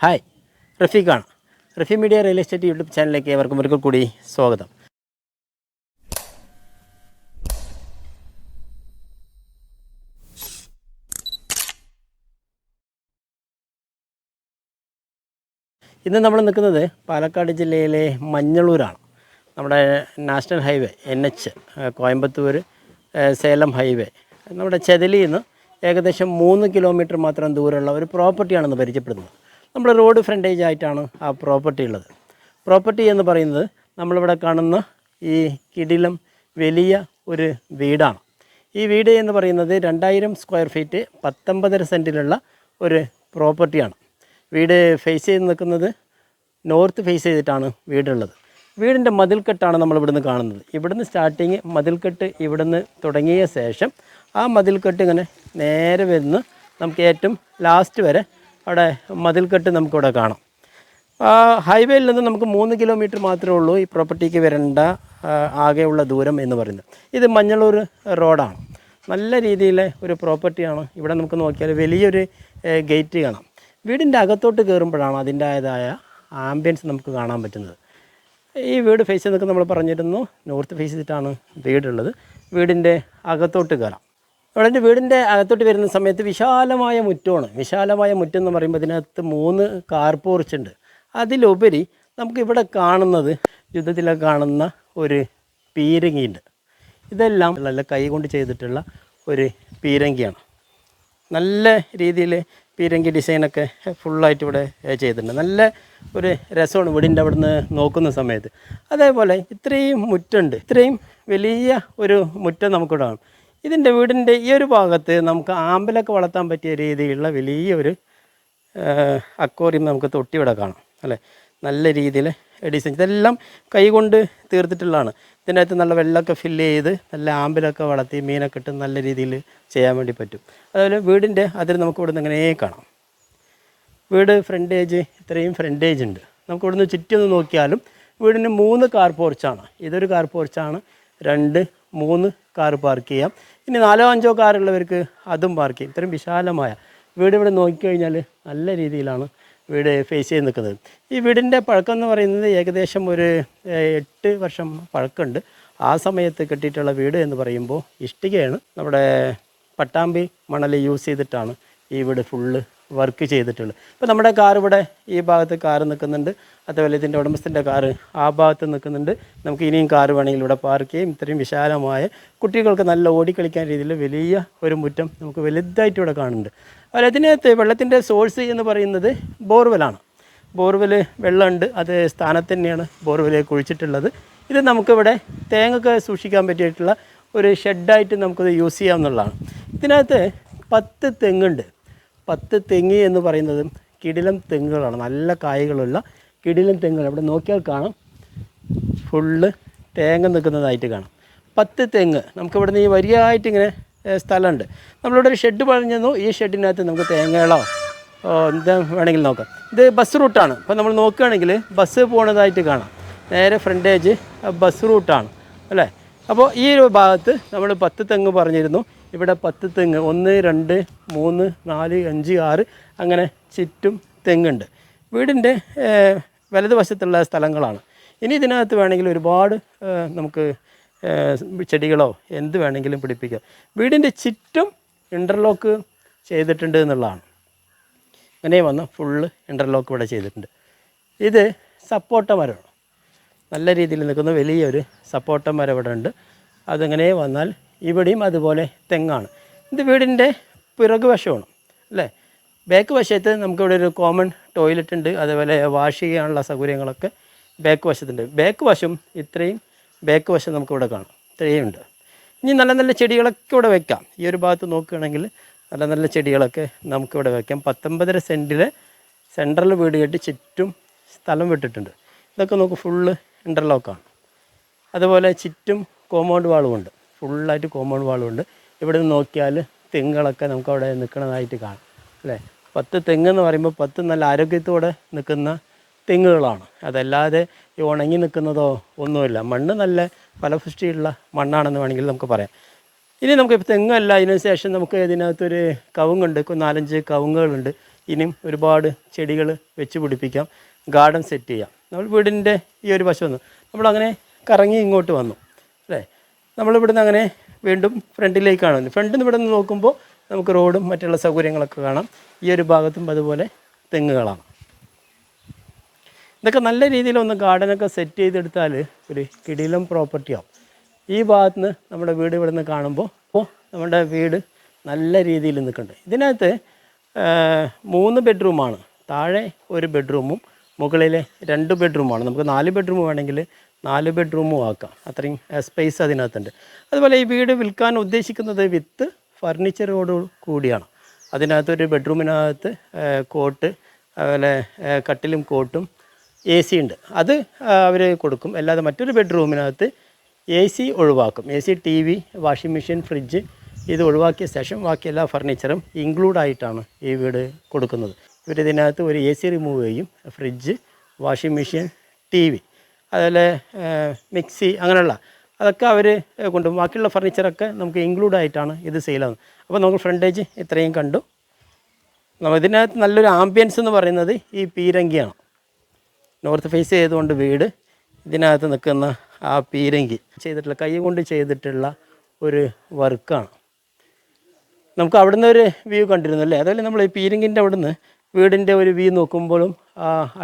Hi, റഫീഖാണ്. Rafi media real estate YouTube ചാനലിലേക്ക് ഏവർക്കും ഒരിക്കൽ കൂടി സ്വാഗതം. ഇന്ന് നമ്മൾ നിൽക്കുന്നത് പാലക്കാട് ജില്ലയിലെ മഞ്ഞളൂരാണ്. നമ്മുടെ national highway NH Coimbatore Salem highway നമ്മുടെ ചെതലിയിൽ നിന്ന് ഏകദേശം 3 കിലോമീറ്റർ മാത്രം ദൂരമുള്ള ഒരു പ്രോപ്പർട്ടിയാണെന്ന് പരിചയപ്പെടുന്നത്. നമ്മൾ റോഡ് ഫ്രണ്ടേജ് ആയിട്ടാണ് ആ പ്രോപ്പർട്ടി ഉള്ളത്. പ്രോപ്പർട്ടി എന്ന് പറയുന്നത് നമ്മളിവിടെ കാണുന്ന ഈ കിടിലം വലിയ ഒരു വീടാണ്. ഈ വീട് എന്ന് പറയുന്നത് 2000 സ്ക്വയർ ഫീറ്റ് 19.5 സെൻറ്റിലുള്ള ഒരു പ്രോപ്പർട്ടിയാണ്. വീട് ഫേസ് ചെയ്ത് നിൽക്കുന്നത് നോർത്ത് ഫേസ് ചെയ്തിട്ടാണ് വീടുള്ളത്. വീടിൻ്റെ മതിൽക്കെട്ടാണ് നമ്മളിവിടുന്ന് കാണുന്നത്. ഇവിടുന്ന് സ്റ്റാർട്ടിങ് മതിൽക്കെട്ട് ഇവിടുന്ന് തുടങ്ങിയ ശേഷം ആ മതിൽക്കെട്ട് ഇങ്ങനെ നേരെ വരുന്ന നമുക്ക് ഏറ്റവും ലാസ്റ്റ് വരെ അവിടെ മതിൽക്കെട്ട് നമുക്കിവിടെ കാണാം. ഹൈവേയിൽ നിന്ന് നമുക്ക് 3 കിലോമീറ്റർ മാത്രമേ ഉള്ളൂ ഈ പ്രോപ്പർട്ടിക്ക് വരേണ്ട ആകെയുള്ള ദൂരം എന്ന് പറയുന്നത്. ഇത് മഞ്ഞളൂർ റോഡാണ്. നല്ല രീതിയിലെ ഒരു പ്രോപ്പർട്ടിയാണ്. ഇവിടെ നമുക്ക് നോക്കിയാൽ വലിയൊരു ഗേറ്റ് കാണാം. വീടിൻ്റെ അകത്തോട്ട് കയറുമ്പോഴാണ് അതിൻ്റേതായ ആംബിയൻസ് നമുക്ക് കാണാൻ പറ്റുന്നത്. ഈ വീട് ഫേസ് ചെയ്തൊക്കെ നമ്മൾ പറഞ്ഞിരുന്നു നോർത്ത് ഫേസ് ചെയ്തിട്ടാണ് വീടുള്ളത്. വീടിൻ്റെ അകത്തോട്ട് കയറാം. അവിടെ വീടിൻ്റെ അകത്തോട്ട് വരുന്ന സമയത്ത് വിശാലമായ മുറ്റമാണ്. വിശാലമായ മുറ്റം എന്ന് പറയുമ്പോൾ ഇതിനകത്ത് 3 കാർ പോർച്ച് ഉണ്ട്. അതിലുപരി നമുക്കിവിടെ കാണുന്നത് യുദ്ധത്തിലൊക്കെ കാണുന്ന ഒരു പീരങ്കിയുണ്ട്. ഇതെല്ലാം നല്ല കൈ കൊണ്ട് ചെയ്തിട്ടുള്ള ഒരു പീരങ്കിയാണ്. നല്ല രീതിയിൽ പീരങ്കി ഡിസൈനൊക്കെ ഫുള്ളായിട്ട് ഇവിടെ ചെയ്തിട്ടുണ്ട്. നല്ല ഒരു രസമാണ് വീടിൻ്റെ അവിടെ നിന്ന് നോക്കുന്ന സമയത്ത്. അതേപോലെ ഇത്രയും മുറ്റുണ്ട്. ഇത്രയും വലിയ ഒരു മുറ്റം നമുക്കിവിടെ കാണും. ഇതിൻ്റെ വീടിൻ്റെ ഈ ഒരു ഭാഗത്ത് നമുക്ക് ആമ്പലൊക്കെ വളർത്താൻ പറ്റിയ രീതിയിലുള്ള വലിയൊരു അക്വേറിയം നമുക്ക് തൊട്ടിവിടെ കാണാം അല്ലേ. നല്ല രീതിയിൽ ഡിസൈൻ ഇതെല്ലാം കൈകൊണ്ട് തീർത്തിട്ടുള്ളതാണ്. ഇതിനകത്ത് നല്ല വെള്ളമൊക്കെ ഫില്ല് ചെയ്ത് നല്ല ആമ്പലൊക്കെ വളർത്തി മീനൊക്കെ ഇട്ട് നല്ല രീതിയിൽ ചെയ്യാൻ വേണ്ടി പറ്റും. അതുപോലെ വീടിൻ്റെ അതിൽ നമുക്ക് ഇവിടുന്ന് ഇങ്ങനെ കാണാം. വീട് ഫ്രണ്ടേജ് ഇത്രയും ഫ്രണ്ടേജ് ഉണ്ട്. നമുക്ക് ഇവിടുന്ന് ചുറ്റൊന്ന് നോക്കിയാലും വീടിന് 3 കാർ പോർച്ചാണ്. ഇതൊരു കാർ പോർച്ചാണ്. 2, 3 കാർ പാർക്ക് ചെയ്യാം. ഇനി 4, 5 കാറുള്ളവർക്ക് അതും പാർക്ക് ചെയ്യും. ഇത്രയും വിശാലമായ വീട് ഇവിടെ നോക്കിക്കഴിഞ്ഞാൽ നല്ല രീതിയിലാണ് വീട് ഫേസ് ചെയ്ത് നിൽക്കുന്നത്. ഈ വീടിൻ്റെ പഴക്കം എന്ന് പറയുന്നത് ഏകദേശം ഒരു 8 വർഷം പഴക്കമുണ്ട്. ആ സമയത്ത് കെട്ടിയിട്ടുള്ള വീട് എന്ന് പറയുമ്പോൾ ഇഷ്ടികയാണ്. നമ്മുടെ പട്ടാമ്പി മണൽ യൂസ് ചെയ്തിട്ടാണ് ഈ വീട് ഫുള്ള് വർക്ക് ചെയ്തിട്ടുള്ളത്. ഇപ്പോൾ നമ്മുടെ കാർ ഇവിടെ ഈ ഭാഗത്ത് കാറ് നിൽക്കുന്നുണ്ട്. അതുപോലെ ഇതിൻ്റെ ഉടമസ്ഥൻ്റെ കാറ് ആ ഭാഗത്ത് നിൽക്കുന്നുണ്ട്. നമുക്ക് ഇനിയും കാറ് വേണമെങ്കിൽ ഇവിടെ പാർക്ക് ചെയ്യും. ഇത്രയും വിശാലമായ കുട്ടികൾക്ക് നല്ല ഓടിക്കളിക്കാൻ രീതിയിൽ വലിയ ഒരു മുറ്റം നമുക്ക് വലുതായിട്ട് ഇവിടെ കാണുന്നുണ്ട്. അതുപോലെ ഇതിനകത്ത് വെള്ളത്തിൻ്റെ സോഴ്സ് എന്ന് പറയുന്നത് ബോർവെല്ലാണ്. ബോർവെൽ വെള്ളമുണ്ട്. അത് സ്ഥാനത്ത് തന്നെയാണ് ബോർവെൽ കുഴിച്ചിട്ടുള്ളത്. ഇത് നമുക്കിവിടെ തേങ്ങയൊക്കെ സൂക്ഷിക്കാൻ പറ്റിയിട്ടുള്ള ഒരു ഷെഡായിട്ട് നമുക്കത് യൂസ് ചെയ്യാവുന്നതാണ്. ഇതിനകത്ത് 10 തെങ്ങുണ്ട്. 10 തെങ്ങ് എന്ന് പറയുന്നത് കിടിലം തെങ്ങുകളാണ്. നല്ല കായകളുള്ള കിടിലം തെങ്ങുകൾ. ഇവിടെ നോക്കിയാൽ കാണാം ഫുള്ള് തേങ്ങ നിൽക്കുന്നതായിട്ട് കാണാം. 10 തെങ്ങ് നമുക്കിവിടെ നിന്ന് ഈ വരിയായിട്ട് ഇങ്ങനെ സ്ഥലമുണ്ട്. നമ്മളിവിടെ ഒരു ഷെഡ് പറഞ്ഞിരുന്നു. ഈ ഷെഡിനകത്ത് നമുക്ക് തേങ്ങകളോ എന്താ വേണമെങ്കിലും നോക്കാം. ഇത് ബസ് റൂട്ടാണ്. അപ്പോൾ നമ്മൾ നോക്കുകയാണെങ്കിൽ ബസ് പോകുന്നതായിട്ട് കാണാം. നേരെ ഫ്രണ്ടേജ് ബസ് റൂട്ടാണ് അല്ലേ. അപ്പോൾ ഈ ഒരു ഭാഗത്ത് നമ്മൾ 10 തെങ്ങ് പറഞ്ഞിരുന്നു. ഇവിടെ 10 തെങ്ങ് 1, 2, 3, 4, 5, 6 അങ്ങനെ ചുറ്റും തെങ്ങുണ്ട്. വീടിൻ്റെ വലതുവശത്തുള്ള സ്ഥലങ്ങളാണ്. ഇനി ഇതിനകത്ത് വേണമെങ്കിൽ ഒരുപാട് നമുക്ക് ചെടികളോ എന്ത് വേണമെങ്കിലും പിടിപ്പിക്കാം. വീടിൻ്റെ ചുറ്റും ഇൻ്റർലോക്ക് ചെയ്തിട്ടുണ്ട് എന്നുള്ളതാണ്. അങ്ങനെ വന്ന് ഫുള്ള് ഇൻ്റർലോക്ക് ഇവിടെ ചെയ്തിട്ടുണ്ട്. ഇത് സപ്പോട്ട മരമാണ്. നല്ല രീതിയിൽ നിൽക്കുന്ന വലിയൊരു സപ്പോട്ട മരം ഇവിടെ ഉണ്ട്. അതങ്ങനെ വന്നാൽ ഇവിടെയും അതുപോലെ തെങ്ങാണ്. ഇത് വീടിൻ്റെ പിറകു വശമാണ് അല്ലേ. ബാക്ക് വശത്ത് നമുക്കിവിടെ ഒരു കോമൺ ടോയ്ലറ്റ് ഉണ്ട്. അതുപോലെ വാഷ് ചെയ്യാനുള്ള സൗകര്യങ്ങളൊക്കെ ബാക്ക് വശത്തുണ്ട്. ബാക്ക് വശം ഇത്രയും ബാക്ക് വശം നമുക്കിവിടെ കാണാം. ഇത്രയും ഉണ്ട്. ഇനി നല്ല നല്ല ചെടികളൊക്കെ ഇവിടെ വയ്ക്കാം. ഈ ഒരു ഭാഗത്ത് നോക്കുകയാണെങ്കിൽ നല്ല നല്ല ചെടികളൊക്കെ നമുക്കിവിടെ വയ്ക്കാം. 19.5 സെൻറ്റിൽ സെൻട്രൽ വീട് കെട്ടി ചുറ്റും സ്ഥലം വിട്ടിട്ടുണ്ട്. ഇതൊക്കെ നമുക്ക് ഫുള്ള് ഇൻ്റർലോക്കാണ്. അതുപോലെ ചുറ്റും കോമ്പൗണ്ട് വാളുമുണ്ട്. ഫുള്ളായിട്ട് കോമ്പൗണ്ട് വാളുമുണ്ട്. ഇവിടെ നിന്ന് നോക്കിയാൽ തെങ്ങുകളൊക്കെ നമുക്കവിടെ നിൽക്കുന്നതായിട്ട് കാണാം അല്ലേ. 10 തെങ്ങെന്ന് പറയുമ്പോൾ 10 നല്ല ആരോഗ്യത്തോടെ നിൽക്കുന്ന തെങ്ങുകളാണ്. അതല്ലാതെ ഈ ഉണങ്ങി നിൽക്കുന്നതോ ഒന്നുമില്ല. മണ്ണ് നല്ല ഫലപുഷ്ടിയുള്ള മണ്ണാണെന്ന് വേണമെങ്കിൽ നമുക്ക് പറയാം. ഇനി നമുക്ക് തെങ്ങല്ല, അതിന് ശേഷം നമുക്ക് ഇതിനകത്തൊരു കവുങ്ങുണ്ട്. 4-5 കവുങ്ങുകളുണ്ട്. ഇനിയും ഒരുപാട് ചെടികൾ വെച്ച് പിടിപ്പിക്കാം, ഗാർഡൻ സെറ്റ് ചെയ്യാം. നമ്മൾ വീടിൻ്റെ ഈ ഒരു വശം വന്നു, നമ്മളങ്ങനെ കറങ്ങി ഇങ്ങോട്ട് വന്നു അല്ലേ. നമ്മളിവിടുന്ന് അങ്ങനെ വീണ്ടും ഫ്രണ്ടിലേക്കാണ് വന്നത്. ഫ്രണ്ടിൽ നിന്ന് ഇവിടെ നിന്ന് നോക്കുമ്പോൾ നമുക്ക് റോഡും മറ്റുള്ള സൗകര്യങ്ങളൊക്കെ കാണാം. ഈ ഒരു ഭാഗത്തും അതുപോലെ തെങ്ങുകളാണ്. ഇതൊക്കെ നല്ല രീതിയിലൊന്ന് ഗാർഡനൊക്കെ സെറ്റ് ചെയ്തെടുത്താൽ ഒരു കിടിലം പ്രോപ്പർട്ടിയാവും. ഈ ഭാഗത്ത് നിന്ന് നമ്മുടെ വീട് ഇവിടെ നിന്ന് കാണുമ്പോൾ നമ്മുടെ വീട് നല്ല രീതിയിൽ നിൽക്കുന്നുണ്ട്. ഇതിനകത്ത് 3 ബെഡ്റൂമാണ്. താഴെ 1 ബെഡ്റൂമും മുകളിലെ 2 ബെഡ്റൂമാണ്. നമുക്ക് 4 ബെഡ്റൂം വേണമെങ്കിൽ 4 ബെഡ്റൂമും ആക്കാം. അത്രയും സ്പേസ് അതിനകത്തുണ്ട്. അതുപോലെ ഈ വീട് വിൽക്കാൻ ഉദ്ദേശിക്കുന്നത് വിത്ത് ഫർണിച്ചറോട് കൂടിയാണ്. അതിനകത്തൊരു ബെഡ്റൂമിനകത്ത് കോട്ട്, അതുപോലെ കട്ടിലും കോട്ടും AC ഉണ്ട്, അത് അവർ കൊടുക്കും. അല്ലാതെ മറ്റൊരു ബെഡ്റൂമിനകത്ത് AC ഒഴിവാക്കും. AC, TV, washing machine, fridge ഇത് ഒഴിവാക്കിയ ശേഷം ബാക്കി എല്ലാ ഫർണിച്ചറും ഇൻക്ലൂഡായിട്ടാണ് ഈ വീട് കൊടുക്കുന്നത്. ഇവരിതിനകത്ത് ഒരു AC റിമൂവ് ചെയ്യും. ഫ്രിഡ്ജ്, വാഷിംഗ് മെഷീൻ, TV, അതുപോലെ മിക്സി അങ്ങനെയുള്ള അതൊക്കെ അവർ കൊണ്ടുപോകും. ബാക്കിയുള്ള ഫർണിച്ചറൊക്കെ നമുക്ക് ഇൻക്ലൂഡായിട്ടാണ് ഇത് സെയിലാകുന്നത്. അപ്പോൾ നമുക്ക് ഫ്രണ്ടേജ് ഇത്രയും കണ്ടു. ഇതിനകത്ത് നല്ലൊരു ആംബിയൻസ് എന്ന് പറയുന്നത് ഈ പീരങ്കിയാണ്. നോർത്ത് ഫേസ് ചെയ്തുകൊണ്ട് വീട് ഇതിനകത്ത് നിൽക്കുന്ന ആ പീരങ്കി ചെയ്തിട്ടുള്ള കൈ കൊണ്ട് ചെയ്തിട്ടുള്ള ഒരു വർക്കാണ്. നമുക്ക് അവിടുന്ന് ഒരു വ്യൂ കണ്ടിരുന്നു അല്ലേ. അതുപോലെ നമ്മൾ ഈ പീരങ്കിൻ്റെ അവിടുന്ന് വീടിൻ്റെ ഒരു വ്യൂ നോക്കുമ്പോഴും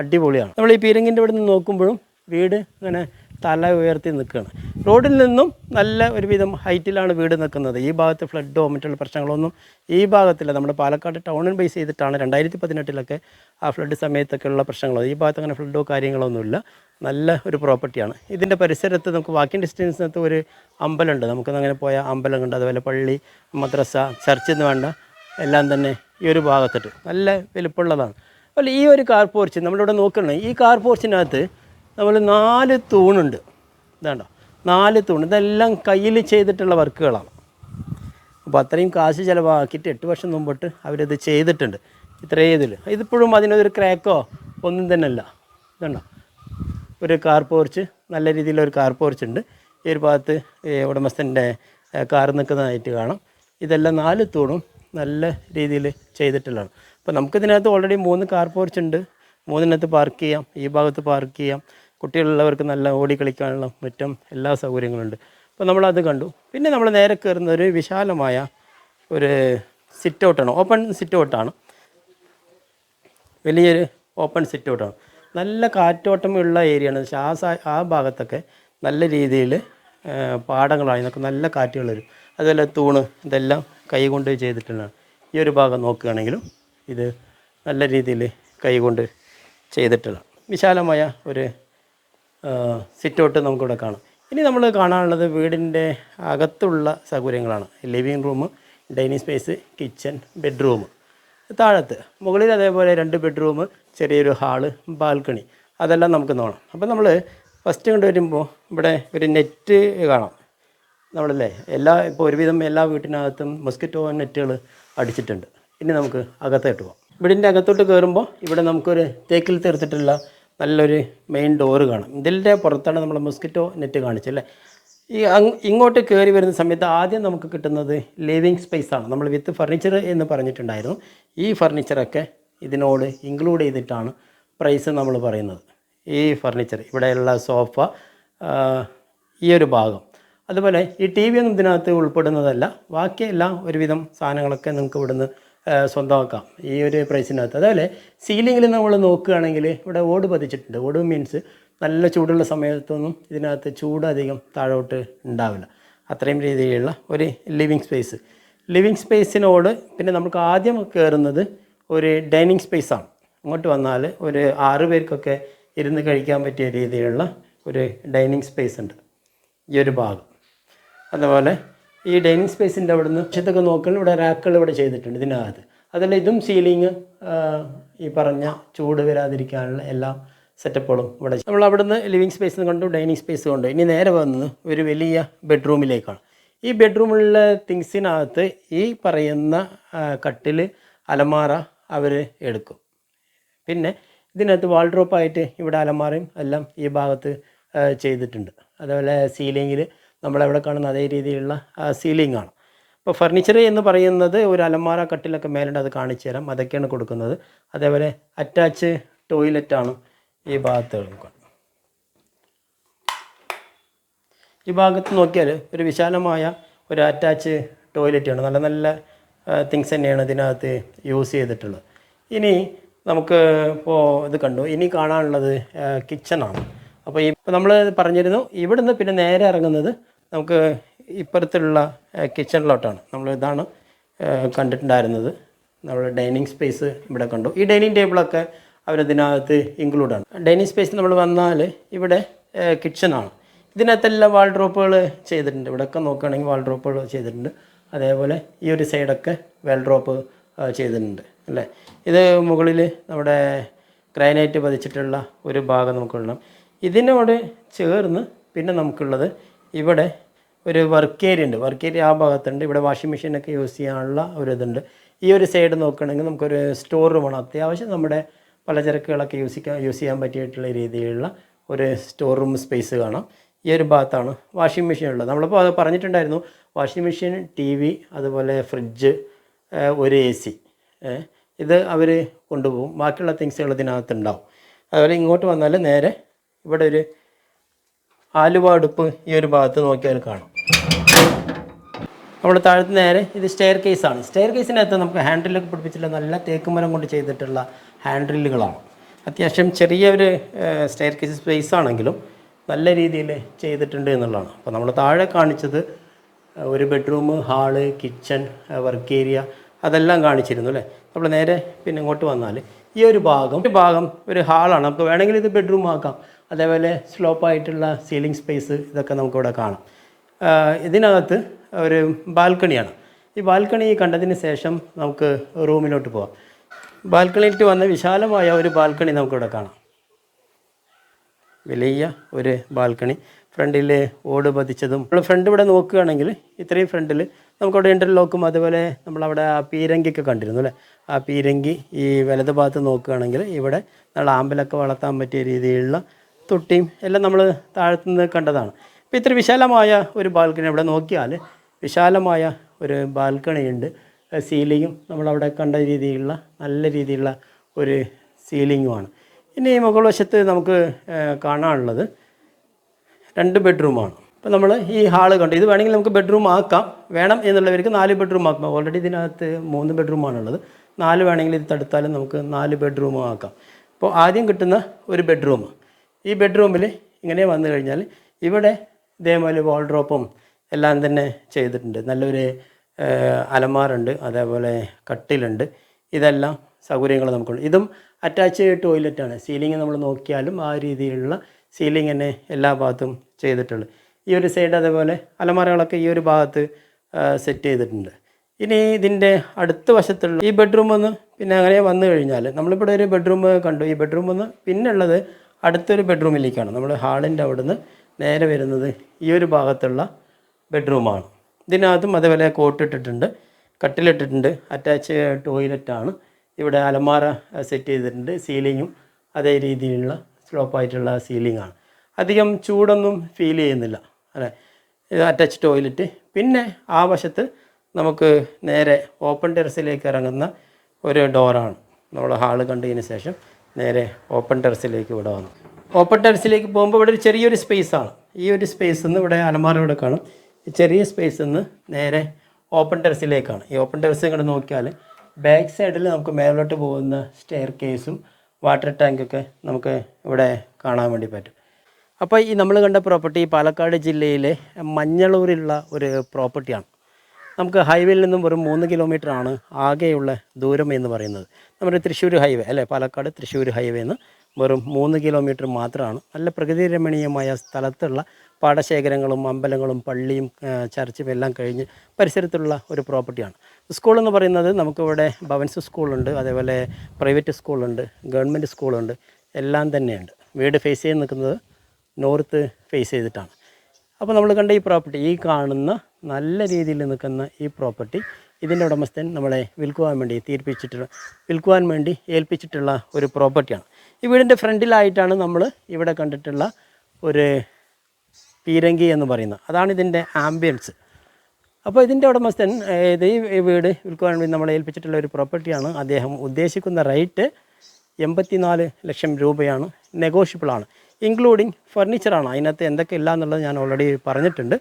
അടിപൊളിയാണ്. നമ്മൾ ഈ പീരങ്കിൻ്റെ അവിടെ നിന്ന് നോക്കുമ്പോഴും വീട് ഇങ്ങനെ തല ഉയർത്തി നിൽക്കുകയാണ്. റോഡിൽ നിന്നും നല്ല ഒരുവിധം ഹൈറ്റിലാണ് വീട് നിൽക്കുന്നത്. ഈ ഭാഗത്ത് ഫ്ലഡോ മറ്റുള്ള പ്രശ്നങ്ങളൊന്നും ഈ ഭാഗത്തില്ല. നമ്മുടെ പാലക്കാട് ടൗണിൽ ബേസ് ചെയ്തിട്ടാണ് 2018 ആ ഫ്ലഡ് സമയത്തൊക്കെ ഉള്ള പ്രശ്നങ്ങളോ. ഈ ഭാഗത്ത് അങ്ങനെ ഫ്ലഡോ കാര്യങ്ങളൊന്നുമില്ല. നല്ല ഒരു പ്രോപ്പർട്ടിയാണ്. ഇതിൻ്റെ പരിസരത്ത് നമുക്ക് വാക്കിംഗ് ഡിസ്റ്റൻസിനകത്ത് ഒരു അമ്പലമുണ്ട്. നമുക്കങ്ങനെ പോയാൽ അമ്പലമുണ്ട്. അതുപോലെ പള്ളി, മദ്രസ, ചർച്ച് എന്ന് വേണ്ട എല്ലാം തന്നെ ഈ ഒരു ഭാഗത്തിട്ട് നല്ല വലുപ്പമുള്ളതാണ്. അതുപോലെ ഈ ഒരു കാർ പോർച്ച് നമ്മളിവിടെ നോക്കണം. ഈ കാർ പോർച്ചിനകത്ത് നമ്മൾ 4 തൂണുണ്ട്. ഇതാണ്ടോ 4 തൂണ്. ഇതെല്ലാം കയ്യിൽ ചെയ്തിട്ടുള്ള വർക്കുകളാണ്. അപ്പോൾ അത്രയും കാശ് ചിലവാക്കിയിട്ട് 8 വർഷം മുമ്പോട്ട് അവരിത് ചെയ്തിട്ടുണ്ട്. ഇത്രയും ഇതിപ്പോഴും അതിനൊരു ക്രാക്കോ ഒന്നും തന്നെ അല്ല. ഇതുണ്ടോ ഒരു കാർ പോർച്ച്, നല്ല രീതിയിലൊരു കാർ പോർച്ച് ഉണ്ട്. ഈ ഒരു ഭാഗത്ത് ഉടമസ്ഥൻ്റെ കാർ നിൽക്കുന്നതായിട്ട് കാണാം. ഇതെല്ലാം 4 തൂണും നല്ല രീതിയിൽ ചെയ്തിട്ടുള്ളതാണ്. അപ്പോൾ നമുക്കിതിനകത്ത് ഓൾറെഡി 3 കാർ പോർച്ച് ഉണ്ട്. 3-നകത്ത് പാർക്ക് ചെയ്യാം, ഈ ഭാഗത്ത് പാർക്ക് ചെയ്യാം. കുട്ടികളുള്ളവർക്ക് നല്ല ഓടി കളിക്കാനുള്ള മുറ്റം എല്ലാ സൗകര്യങ്ങളുണ്ട്. അപ്പോൾ നമ്മളത് കണ്ടു. പിന്നെ നമ്മൾ നേരെ കയറുന്ന ഒരു വിശാലമായ ഒരു സിറ്റ് ഔട്ടാണ്, ഓപ്പൺ സിറ്റ് ഔട്ടാണ്. വലിയൊരു ഓപ്പൺ സിറ്റ് ഔട്ടാണ്. നല്ല കാറ്റോട്ടമുള്ള ഏരിയയാണ്. പക്ഷേ ആ ഭാഗത്തൊക്കെ നല്ല രീതിയിൽ പാടങ്ങളാണ്. ഇതൊക്കെ നല്ല കാറ്റുകൾ വരും. അതുപോലെ തൂണ് ഇതെല്ലാം കൈ കൊണ്ട് ചെയ്തിട്ടുള്ളതാണ്. ഈ ഒരു ഭാഗം നോക്കുകയാണെങ്കിലും ഇത് നല്ല രീതിയിൽ കൈ കൊണ്ട് ചെയ്തിട്ടുള്ള വിശാലമായ ഒരു സിറ്റ് ഔട്ട് നമുക്കിവിടെ കാണാം. ഇനി നമ്മൾ കാണാനുള്ളത് വീടിൻ്റെ അകത്തുള്ള സൗകര്യങ്ങളാണ്. Living room, dining space, kitchen, bedroom, താഴത്ത് മുകളിൽ അതേപോലെ 2 ബെഡ്റൂം, ചെറിയൊരു ഹാള്, ബാൽക്കണി, അതെല്ലാം നമുക്ക് നോക്കണം. അപ്പോൾ നമ്മൾ ഫസ്റ്റ് കണ്ടു വരുമ്പോൾ ഇവിടെ ഒരു നെറ്റ് കാണാം. നമ്മളല്ലേ ഇപ്പോൾ ഒരുവിധം എല്ലാ വീട്ടിനകത്തും മൊസ്കിറ്റോ നെറ്റുകൾ അടിച്ചിട്ടുണ്ട്. ഇനി നമുക്ക് അകത്തോട്ട് പോകാം. വീടിൻ്റെ അകത്തോട്ട് കയറുമ്പോൾ ഇവിടെ നമുക്കൊരു തേക്കിൽ തീർത്തിട്ടുള്ള നല്ലൊരു മെയിൻ ഡോറ് കാണാം. ഇതിൻ്റെ പുറത്താണ് നമ്മൾ മൊസ്കിറ്റോ നെറ്റ് കാണിച്ചല്ലേ. ഇങ്ങോട്ട് കയറി വരുന്ന സമയത്ത് ആദ്യം നമുക്ക് കിട്ടുന്നത് ലിവിങ് സ്പേസാണ്. നമ്മൾ വിത്ത് ഫർണിച്ചർ എന്ന് പറഞ്ഞിട്ടുണ്ടായിരുന്നു. ഈ ഫർണിച്ചറൊക്കെ ഇതിനോട് ഇൻക്ലൂഡ് ചെയ്തിട്ടാണ് പ്രൈസ് നമ്മൾ പറയുന്നത്. ഈ ഫർണിച്ചർ ഇവിടെയുള്ള സോഫ, ഈ ഒരു ഭാഗം, അതുപോലെ ഈ TV ഒന്നും ഇതിനകത്ത് ഉൾപ്പെടുന്നതല്ല. ബാക്കിയെല്ലാം ഒരുവിധം സാധനങ്ങളൊക്കെ നിങ്ങൾക്ക് ഇവിടുന്ന് സ്വന്തമാക്കാം ഈ ഒരു പ്രൈസിനകത്ത്. അതുപോലെ സീലിങ്ങിൽ നമ്മൾ നോക്കുകയാണെങ്കിൽ ഇവിടെ ഓട് പതിച്ചിട്ടുണ്ട്. ഓട് മീൻസ് നല്ല ചൂടുള്ള സമയത്തൊന്നും ഇതിനകത്ത് ചൂട് അധികം താഴോട്ട് ഉണ്ടാവില്ല. അത്രയും രീതിയിലുള്ള ഒരു ലിവിങ് സ്പേസിനോട് പിന്നെ നമുക്ക് ആദ്യം കയറുന്നത് ഒരു ഡൈനിങ് സ്പേസാണ്. അങ്ങോട്ട് വന്നാൽ ഒരു 6 പേർക്കൊക്കെ ഇരുന്ന് കഴിക്കാൻ പറ്റിയ രീതിയിലുള്ള ഒരു ഡൈനിങ് സ്പേസ് ഉണ്ട് ഈ ഒരു ഭാഗം. അതുപോലെ ഈ ഡൈനിങ് സ്പേസിൻ്റെ അവിടെ നിന്ന് വശത്തൊക്കെ നോക്കണം, ഇവിടെ റാക്കുകൾ ഇവിടെ ചെയ്തിട്ടുണ്ട് ഇതിനകത്ത്. അതല്ല ഇതും സീലിങ് ഈ പറഞ്ഞ ചൂട് വരാതിരിക്കാനുള്ള എല്ലാ സെറ്റപ്പുകളും ഇവിടെ. നമ്മൾ അവിടെ നിന്ന് ലിവിങ് സ്പേസ് കണ്ടു, ഡൈനിങ് സ്പേസ് കൊണ്ട് ഇനി നേരെ വന്നത് ഒരു വലിയ ബെഡ്റൂമിലേക്കാണ്. ഈ ബെഡ്റൂമിലുള്ള തിങ്സിനകത്ത് ഈ പറയുന്ന കട്ടിൽ, അലമാര അവർ എടുക്കും. പിന്നെ ഇതിനകത്ത് വാൾഡ്രോപ്പായിട്ട് ഇവിടെ അലമാരയും എല്ലാം ഈ ഭാഗത്ത് ചെയ്തിട്ടുണ്ട്. അതുപോലെ സീലിങ്ങിൽ നമ്മളെവിടെ കാണുന്ന അതേ രീതിയിലുള്ള സീലിംഗ് ആണ്. ഇപ്പോൾ ഫർണിച്ചർ എന്ന് പറയുന്നത് ഒരു അലമാര കട്ടിലൊക്കെ മേലുണ്ട്, അത് കാണിച്ചു തരാം. അതൊക്കെയാണ് കൊടുക്കുന്നത്. അതേപോലെ അറ്റാച്ച് ടോയ്ലറ്റാണ് ഈ ഭാഗത്ത്. ഈ ഭാഗത്ത് നോക്കിയാൽ ഒരു വിശാലമായ ഒരു അറ്റാച്ച് ടോയ്ലറ്റാണ്. നല്ല നല്ല തിങ്സ് തന്നെയാണ് ഇതിനകത്ത് യൂസ് ചെയ്തിട്ടുള്ളത്. ഇനി നമുക്ക് ഇപ്പോൾ ഇത് കണ്ടു, ഇനി കാണാനുള്ളത് കിച്ചണാണ്. അപ്പോൾ ഇപ്പോൾ നമ്മൾ പറഞ്ഞിരുന്നു ഇവിടുന്ന് പിന്നെ നേരെ ഇറങ്ങുന്നത് നമുക്ക് ഇപ്പുറത്തുള്ള കിച്ചണിലോട്ടാണ്. നമ്മൾ ഇതാണ് കണ്ടിട്ടുണ്ടായിരുന്നത്. നമ്മൾ ഡൈനിങ് സ്പേസ് ഇവിടെ കണ്ടു. ഈ ഡൈനിങ് ടേബിളൊക്കെ അവരതിനകത്ത് ഇൻക്ലൂഡാണ്. ഡൈനിങ് സ്പേസ് നമ്മൾ വന്നാൽ ഇവിടെ കിച്ചണാണ്. ഇതിനകത്തെല്ലാം വാൾഡ്രോപ്പുകൾ ചെയ്തിട്ടുണ്ട്. ഇവിടെയൊക്കെ നോക്കുകയാണെങ്കിൽ വാൾഡ്രോപ്പുകൾ ചെയ്തിട്ടുണ്ട്. അതേപോലെ ഈ ഒരു സൈഡൊക്കെ വാൾഡ്രോപ്പ് ചെയ്തിട്ടുണ്ട് അല്ലേ. ഇത് മുകളിൽ നമ്മുടെ ഗ്രാനൈറ്റ് പതിച്ചിട്ടുള്ള ഒരു ഭാഗം നമുക്കുള്ള. ഇതിനോട് ചേർന്ന് പിന്നെ നമുക്കുള്ളത് ഇവിടെ ഒരു വർക്ക് ഏരിയ ഉണ്ട്. വർക്ക് ഏരിയ ആ ഭാഗത്തുണ്ട്. ഇവിടെ വാഷിംഗ് മെഷീനൊക്കെ യൂസ് ചെയ്യാനുള്ള ഒരു ഇതുണ്ട്. ഈ ഒരു സൈഡ് നോക്കുകയാണെങ്കിൽ നമുക്കൊരു സ്റ്റോർ റൂമാണ്. അത്യാവശ്യം നമ്മുടെ പലചരക്കുകളൊക്കെ യൂസ് ചെയ്യാൻ പറ്റിയിട്ടുള്ള രീതിയിലുള്ള ഒരു സ്റ്റോർ റൂം സ്പേസ് കാണാം. ഈ ഒരു ഭാഗത്താണ് വാഷിംഗ് മെഷീൻ ഉള്ളത്. നമ്മളിപ്പോൾ അത് പറഞ്ഞിട്ടുണ്ടായിരുന്നു, വാഷിംഗ് മെഷീൻ, TV, അതുപോലെ ഫ്രിഡ്ജ്, ഒരു AC, ഇത് അവർ കൊണ്ടുപോകും. ബാക്കിയുള്ള തിങ്സുകൾ ഇതിനകത്തുണ്ടാവും. അതുപോലെ ഇങ്ങോട്ട് വന്നാൽ നേരെ ഇവിടെ ഒരു ആലുവ അടുപ്പ് ഈ ഒരു ഭാഗത്ത് നോക്കിയാൽ കാണാം. നമ്മൾ താഴത്ത് നേരെ ഇത് സ്റ്റെയർ കേസാണ്. സ്റ്റെയർ കേസിനകത്ത് നമുക്ക് ഹാൻഡിലൊക്കെ പിടിപ്പിച്ചിട്ടുള്ള നല്ല തേക്കുമരം കൊണ്ട് ചെയ്തിട്ടുള്ള ഹാൻഡിലുകളാണ്. അത്യാവശ്യം ചെറിയൊരു സ്റ്റെയർ കേസ് സ്പേസ് ആണെങ്കിലും നല്ല രീതിയിൽ ചെയ്തിട്ടുണ്ട് എന്നുള്ളതാണ്. അപ്പോൾ നമ്മൾ താഴെ കാണിച്ചത് ഒരു bedroom, hall, kitchen, work area അതെല്ലാം കാണിച്ചിരുന്നു അല്ലേ. നമ്മൾ നേരെ പിന്നെ ഇങ്ങോട്ട് വന്നാൽ ഈ ഒരു ഭാഗം ഒരു ഹാളാണ്. നമുക്ക് വേണമെങ്കിൽ ഇത് ബെഡ്റൂം ആക്കാം. അതേപോലെ സ്ലോപ്പായിട്ടുള്ള സീലിംഗ് സ്പേസ് ഇതൊക്കെ നമുക്കിവിടെ കാണാം. ഇതിനകത്ത് ഒരു ബാൽക്കണിയാണ്. ഈ ബാൽക്കണി കണ്ടതിന് ശേഷം നമുക്ക് റൂമിലോട്ട് പോകാം. ബാൽക്കണിയിലേക്ക് വന്ന വിശാലമായ ഒരു ബാൽക്കണി നമുക്കിവിടെ കാണാം. വലിയ ഒരു ബാൽക്കണി, ഫ്രണ്ടിൽ ഓട് പതിച്ചതും. നമ്മൾ ഫ്രണ്ട് ഇവിടെ നോക്കുകയാണെങ്കിൽ ഇത്രയും ഫ്രണ്ടിൽ നമുക്കവിടെ ഇൻ്റർലോക്കും അതുപോലെ നമ്മളവിടെ ആ പീരങ്കിയൊക്കെ കണ്ടിരുന്നു അല്ലേ. ആ പീരങ്കി ഈ വലത് ഭാഗത്ത് നോക്കുകയാണെങ്കിൽ ഇവിടെ നമ്മൾ ആമ്പലൊക്കെ വളർത്താൻ പറ്റിയ രീതിയിലുള്ള തൊട്ടിയും എല്ലാം നമ്മൾ താഴത്തുനിന്ന് കണ്ടതാണ്. ഇപ്പോൾ ഇത്ര വിശാലമായ ഒരു ബാൽക്കണി ഇവിടെ നോക്കിയാൽ വിശാലമായ ഒരു ബാൽക്കണി ഉണ്ട്. സീലിങ്ങും നമ്മളവിടെ കണ്ട രീതിയിലുള്ള നല്ല രീതിയിലുള്ള ഒരു സീലിങ്ങുമാണ്. ഇനി മുകൾ വശത്ത് നമുക്ക് കാണാനുള്ളത് 2 ബെഡ്റൂമാണ്. ഇപ്പോൾ നമ്മൾ ഈ ഹാള് കണ്ടു. ഇത് വേണമെങ്കിൽ നമുക്ക് ബെഡ്റൂം ആക്കാം. വേണം എന്നുള്ളവർക്ക് 4 ബെഡ്റൂം ആക്കാം. ഓൾറെഡി ഇതിനകത്ത് 3 ബെഡ്റൂമാണുള്ളത്. 4 വേണമെങ്കിൽ ഇത് തടുത്താലും നമുക്ക് 4 ബെഡ്റൂം ആക്കാം. ഇപ്പോൾ ആദ്യം കിട്ടുന്ന ഒരു ബെഡ്റൂം, ഈ ബെഡ്റൂമിൽ ഇങ്ങനെ വന്നു കഴിഞ്ഞാൽ ഇവിടെ ഇതേപോലെ വാൾഡ്രോപ്പും എല്ലാം തന്നെ ചെയ്തിട്ടുണ്ട്. നല്ലൊരു അലമാറുണ്ട്, അതേപോലെ കട്ടിലുണ്ട്. ഇതെല്ലാം സൗകര്യങ്ങൾ നമുക്കുണ്ട്. ഇതും അറ്റാച്ച് ടോയ്ലറ്റാണ്. സീലിംഗ് നമ്മൾ നോക്കിയാലും ആ രീതിയിലുള്ള സീലിംഗ് തന്നെ എല്ലാ ഭാഗത്തും ചെയ്തിട്ടുള്ളത്. ഈ ഒരു സൈഡ് അതേപോലെ അലമാരകളൊക്കെ ഈ ഒരു ഭാഗത്ത് സെറ്റ് ചെയ്തിട്ടുണ്ട്. ഇനി ഇതിൻ്റെ അടുത്ത വശത്തുള്ള ഈ ബെഡ്റൂം ഒന്ന് പിന്നെ അങ്ങനെ വന്നു കഴിഞ്ഞാൽ നമ്മളിവിടെ ഒരു ബെഡ്റൂം കണ്ടു. ഈ ബെഡ്റൂം ഒന്ന് പിന്നെ ഉള്ളത് അടുത്തൊരു ബെഡ്റൂമിലേക്കാണ്. നമ്മൾ ഹാളിൻ്റെ അവിടുന്ന് നേരെ വരുന്നത് ഈ ഒരു ഭാഗത്തുള്ള ബെഡ്റൂമാണ്. ഇതിനകത്തും അതേപോലെ കോട്ടിട്ടിട്ടുണ്ട്, കട്ടിലിട്ടിട്ടുണ്ട്, അറ്റാച്ച് ടോയ്ലറ്റാണ്. ഇവിടെ അലമാര സെറ്റ് ചെയ്തിട്ടുണ്ട്. സീലിങ്ങും അതേ രീതിയിലുള്ള സ്ലോപ്പായിട്ടുള്ള സീലിംഗാണ്. അധികം ചൂടൊന്നും ഫീൽ ചെയ്യുന്നില്ല അല്ലേ. ഇത് അറ്റാച്ച് ടോയ്ലറ്റ്. പിന്നെ ആ വശത്ത് നമുക്ക് നേരെ ഓപ്പൺ ടെറസിലേക്ക് ഇറങ്ങുന്ന ഒരു ഡോറാണ്. നമ്മൾ ഹാള് കണ്ടതിന് ശേഷം നേരെ ഓപ്പൺ ടെറസിലേക്ക് ഇവിടെ വന്നു. ഓപ്പൺ ടെറസിലേക്ക് പോകുമ്പോൾ ഇവിടെ ഒരു ചെറിയൊരു സ്പേസാണ്. ഈ ഒരു സ്പേസിൽ നിന്ന് ഇവിടെ അലമാര ഇവിടെ കാണും. ഈ ചെറിയ സ്പേസിൽ നിന്ന് നേരെ ഓപ്പൺ ടെറസിലേക്കാണ്. ഈ ഓപ്പൺ ടെറസ് ഇങ്ങോട്ട് നോക്കിയാൽ ബാക്ക് സൈഡിൽ നമുക്ക് മേലോട്ട് പോകുന്ന സ്റ്റെയർ കേസും വാട്ടർ ടാങ്കൊക്കെ നമുക്ക് ഇവിടെ കാണാൻ വേണ്ടി പറ്റും. അപ്പോൾ ഈ നമ്മൾ കണ്ട പ്രോപ്പർട്ടി പാലക്കാട് ജില്ലയിലെ മഞ്ഞളൂരിലുള്ള ഒരു പ്രോപ്പർട്ടിയാണ്. നമുക്ക് ഹൈവേയിൽ നിന്നും വെറും 3 കിലോമീറ്ററാണ് ആകെയുള്ള ദൂരം എന്ന് പറയുന്നത്. നമ്മുടെ തൃശ്ശൂർ ഹൈവേ അല്ലേ, പാലക്കാട് തൃശ്ശൂർ ഹൈവേ നിന്ന് വെറും 3 കിലോമീറ്റർ മാത്രമാണ്. നല്ല പ്രകൃതി രമണീയമായ സ്ഥലത്തുള്ള പാടശേഖരങ്ങളും അമ്പലങ്ങളും പള്ളിയും ചർച്ചും എല്ലാം കഴിഞ്ഞ് പരിസരത്തുള്ള ഒരു പ്രോപ്പർട്ടിയാണ്. സ്കൂളെന്ന് പറയുന്നത് നമുക്കിവിടെ ഭവൻസ് സ്കൂളുണ്ട്, അതേപോലെ പ്രൈവറ്റ് സ്കൂളുണ്ട്, ഗവൺമെൻറ് സ്കൂളുണ്ട്, എല്ലാം തന്നെയുണ്ട്. വീട് ഫേസ് ചെയ്ത് നിൽക്കുന്നത് നോർത്ത് ഫേസ് ചെയ്തിട്ടാണ്. അപ്പോൾ നമ്മൾ കണ്ട ഈ പ്രോപ്പർട്ടി, ഈ കാണുന്ന നല്ല രീതിയിൽ നിൽക്കുന്ന ഈ പ്രോപ്പർട്ടി, ഇതിൻ്റെ ഉടമസ്ഥൻ നമ്മളെ വിൽക്കുവാൻ വേണ്ടി ഏൽപ്പിച്ചിട്ടുള്ള ഒരു പ്രോപ്പർട്ടിയാണ്. ഈ വീടിൻ്റെ ഫ്രണ്ടിലായിട്ടാണ് നമ്മൾ ഇവിടെ കണ്ടിട്ടുള്ള ഒരു പീരങ്കി എന്ന് പറയുന്നത്. അതാണ് ഇതിൻ്റെ ആംബിയൻസ്. അപ്പോൾ ഇതിൻ്റെ ഉടമസ്ഥൻ ഇത് ഈ വീട് വിൽക്കുവാൻ വേണ്ടി നമ്മളെ ഏൽപ്പിച്ചിട്ടുള്ള ഒരു പ്രോപ്പർട്ടിയാണ്. അദ്ദേഹം ഉദ്ദേശിക്കുന്ന റേറ്റ് 84 ലക്ഷം രൂപയാണ്. നെഗോഷ്യബിളാണ്. ഇൻക്ലൂഡിങ് ഫർണിച്ചറാണ്. അതിനകത്ത് എന്തൊക്കെ ഇല്ല എന്നുള്ളത് ഞാൻ ഓൾറെഡി പറഞ്ഞിട്ടുണ്ട്.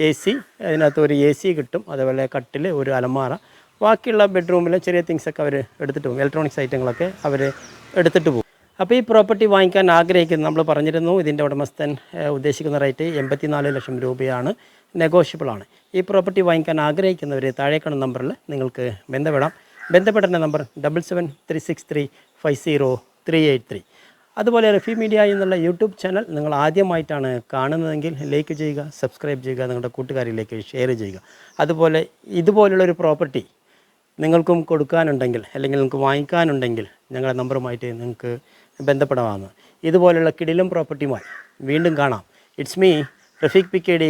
AC, അതിനകത്ത് ഒരു AC കിട്ടും, അതേപോലെ കട്ടിൽ, ഒരു അലമാര, ബാക്കിയുള്ള ബെഡ്റൂമിലെ ചെറിയ തിങ്സൊക്കെ അവർ എടുത്തിട്ട് പോകും. ഇലക്ട്രോണിക്സ് ഐറ്റങ്ങളൊക്കെ അവർ എടുത്തിട്ട് പോകും. അപ്പോൾ ഈ പ്രോപ്പർട്ടി വാങ്ങിക്കാൻ ആഗ്രഹിക്കുന്നത്, നമ്മൾ പറഞ്ഞിരുന്നു ഇതിൻ്റെ ഉടമസ്ഥൻ ഉദ്ദേശിക്കുന്ന റേറ്റ് 84 ലക്ഷം രൂപയാണ്. നെഗോഷ്യബിളാണ്. ഈ പ്രോപ്പർട്ടി വാങ്ങിക്കാൻ ആഗ്രഹിക്കുന്നവർ താഴെ കാണുന്ന നമ്പറിൽ നിങ്ങൾക്ക് ബന്ധപ്പെടാം. ബന്ധപ്പെടേണ്ട നമ്പർ 7736350383. അതുപോലെ റഫി മീഡിയ എന്നുള്ള യൂട്യൂബ് ചാനൽ നിങ്ങൾ ആദ്യമായിട്ടാണ് കാണുന്നതെങ്കിൽ ലൈക്ക് ചെയ്യുക, സബ്സ്ക്രൈബ് ചെയ്യുക, നിങ്ങളുടെ കൂട്ടുകാരിലേക്ക് ഷെയർ ചെയ്യുക. അതുപോലെ ഇതുപോലുള്ളൊരു പ്രോപ്പർട്ടി നിങ്ങൾക്കും കൊടുക്കാനുണ്ടെങ്കിൽ അല്ലെങ്കിൽ നിങ്ങൾക്ക് വാങ്ങിക്കാനുണ്ടെങ്കിൽ ഞങ്ങളുടെ നമ്പറുമായിട്ട് നിങ്ങൾക്ക് ബന്ധപ്പെടാവുന്നതാണ്. ഇതുപോലുള്ള കിടിലം പ്രോപ്പർട്ടിയുമായി വീണ്ടും കാണാം. It's me Rafeeq PKD.